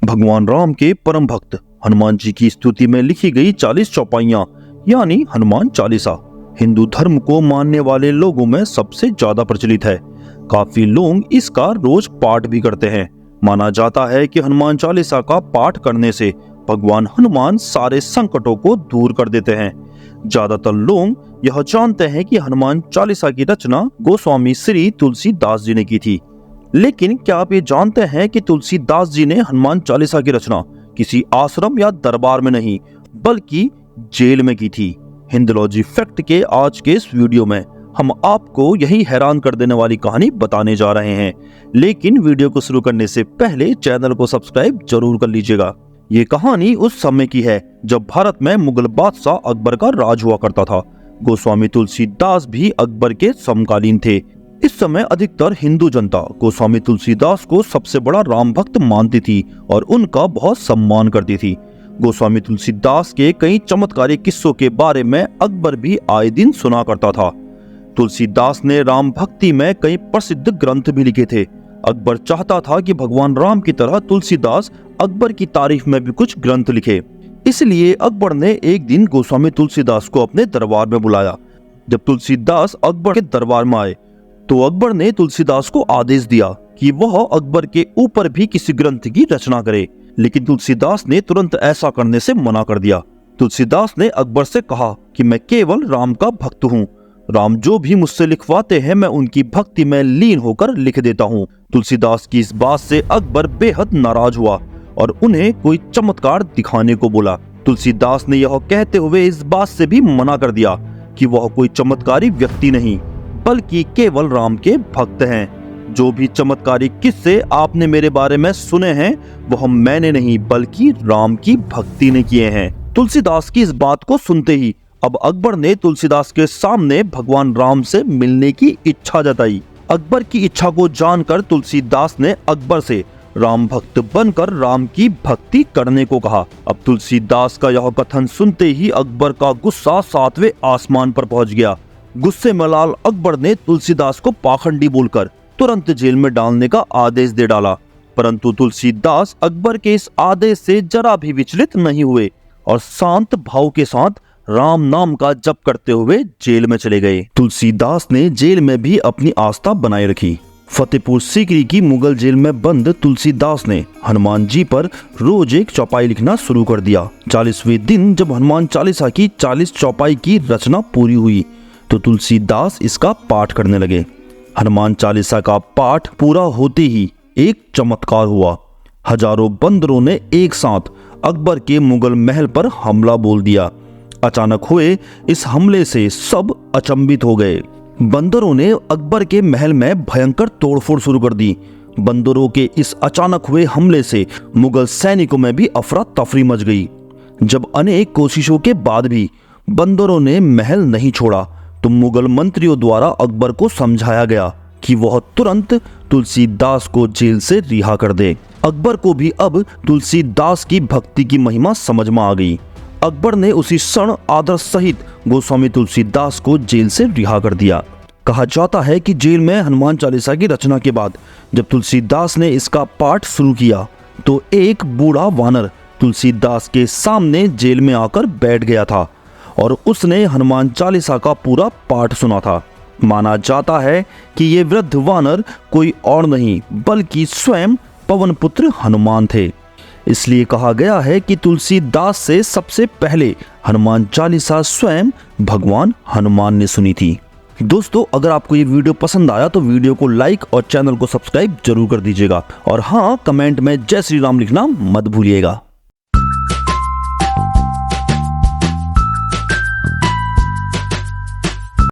भगवान राम के परम भक्त हनुमान जी की स्तुति में लिखी गई 40 चौपाइयां यानी हनुमान चालीसा हिंदू धर्म को मानने वाले लोगों में सबसे ज्यादा प्रचलित है। काफी लोग इसका रोज पाठ भी करते हैं। माना जाता है कि हनुमान चालीसा का पाठ करने से भगवान हनुमान सारे संकटों को दूर कर देते हैं। ज्यादातर लोग यह जानते हैं कि हनुमान चालीसा की रचना गोस्वामी श्री तुलसीदास जी ने की थी, लेकिन क्या आप ये जानते हैं कि तुलसीदास जी ने हनुमान चालीसा की रचना किसी आश्रम या दरबार में नहीं बल्कि जेल में की थी। हिंदुलॉजी फैक्ट के आज के इस वीडियो में हम आपको यही हैरान कर देने वाली कहानी बताने जा रहे हैं, लेकिन वीडियो को शुरू करने से पहले चैनल को सब्सक्राइब जरूर कर लीजिएगा। ये कहानी उस समय की है जब भारत में मुगल बादशाह अकबर का राज हुआ करता था। गोस्वामी तुलसीदास भी अकबर के समकालीन थे। इस समय अधिकतर हिंदू जनता गोस्वामी तुलसीदास को सबसे बड़ा राम भक्त मानती थी और उनका बहुत सम्मान करती थी। गोस्वामी तुलसीदास के कई चमत्कारी किस्सों के बारे में अकबर भी आए दिन सुना करता था। तुलसीदास ने राम भक्ति में कई प्रसिद्ध ग्रंथ भी लिखे थे। अकबर चाहता था कि भगवान राम की तरह तुलसीदास अकबर की तारीफ में भी कुछ ग्रंथ लिखे। इसलिए अकबर ने एक दिन गोस्वामी तुलसीदास को अपने दरबार में बुलाया। जब तुलसीदास अकबर के दरबार में आए तो अकबर ने तुलसीदास को आदेश दिया कि वह अकबर के ऊपर भी किसी ग्रंथ की रचना करे, लेकिन तुलसीदास ने तुरंत ऐसा करने से मना कर दिया। तुलसीदास ने अकबर से कहा कि मैं केवल राम का भक्त हूँ। राम जो भी मुझसे लिखवाते हैं मैं उनकी भक्ति में लीन होकर लिख देता हूँ। तुलसीदास की इस बात से अकबर बेहद नाराज हुआ और उन्हें कोई चमत्कार दिखाने को बोला। तुलसीदास ने यह कहते हुए इस बात से भी मना कर दिया कि वह कोई चमत्कारी व्यक्ति नहीं बल्कि केवल राम के भक्त हैं। जो भी चमत्कारी किस्से आपने मेरे बारे में सुने हैं वह मैंने नहीं बल्कि राम की भक्ति ने किए हैं। तुलसीदास की इस बात को सुनते ही अब अकबर ने तुलसीदास के सामने भगवान राम से मिलने की इच्छा जताई। अकबर की इच्छा को जानकर तुलसीदास ने अकबर से राम भक्त बनकर राम की भक्ति करने को कहा। अब तुलसीदास का यह कथन सुनते ही अकबर का गुस्सा 7वें आसमान पर पहुंच गया। गुस्से में लाल अकबर ने तुलसीदास को पाखंडी बोलकर तुरंत जेल में डालने का आदेश दे डाला, परंतु तुलसीदास अकबर के इस आदेश से जरा भी विचलित नहीं हुए और शांत भाव के साथ राम नाम का जप करते हुए जेल में चले गए। तुलसीदास ने जेल में भी अपनी आस्था बनाए रखी। फतेहपुर सीकरी की मुगल जेल में बंद तुलसीदास ने हनुमान जी पर रोज एक चौपाई लिखना शुरू कर दिया। 40वें दिन जब हनुमान चालीसा की 40 चौपाई की रचना पूरी हुई तो तुलसीदास इसका पाठ करने लगे। हनुमान चालीसा का पाठ पूरा होते ही एक चमत्कार हुआ। हजारों बंदरों ने एक साथ अकबर के मुगल महल पर हमला बोल दिया। अचानक हुए इस हमले से सब अचंभित हो गए। बंदरों ने अकबर के महल में भयंकर तोड़फोड़ शुरू कर दी। बंदरों के इस अचानक हुए हमले से मुगल सैनिकों में भी अफरा तफरी मच गई। जब अनेक कोशिशों के बाद भी बंदरों ने महल नहीं छोड़ा तो मुगल मंत्रियों द्वारा अकबर को समझाया गया कि वह तुरंत तुलसीदास को जेल से रिहा कर दे। अकबर को भी अब तुलसीदास की भक्ति की महिमा समझ में आ गई। अकबर ने उसी क्षण आदर सहित गोस्वामी तुलसीदास को जेल से रिहा कर दिया। कहा जाता है कि जेल में हनुमान चालीसा की रचना के बाद जब तुलसीदास ने इसका पाठ शुरू किया तो एक बूढ़ा वानर तुलसीदास के सामने जेल में आकर बैठ गया था और उसने हनुमान चालीसा का पूरा पाठ सुना था। माना जाता है कि ये वृद्ध वानर कोई और नहीं बल्कि स्वयं पवन पुत्र हनुमान थे। इसलिए कहा गया है कि तुलसीदास से सबसे पहले हनुमान चालीसा स्वयं भगवान हनुमान ने सुनी थी। दोस्तों, अगर आपको ये वीडियो पसंद आया तो वीडियो को लाइक और चैनल को सब्सक्राइब जरूर कर दीजिएगा और हाँ, कमेंट में जय श्री राम लिखना मत भूलिएगा।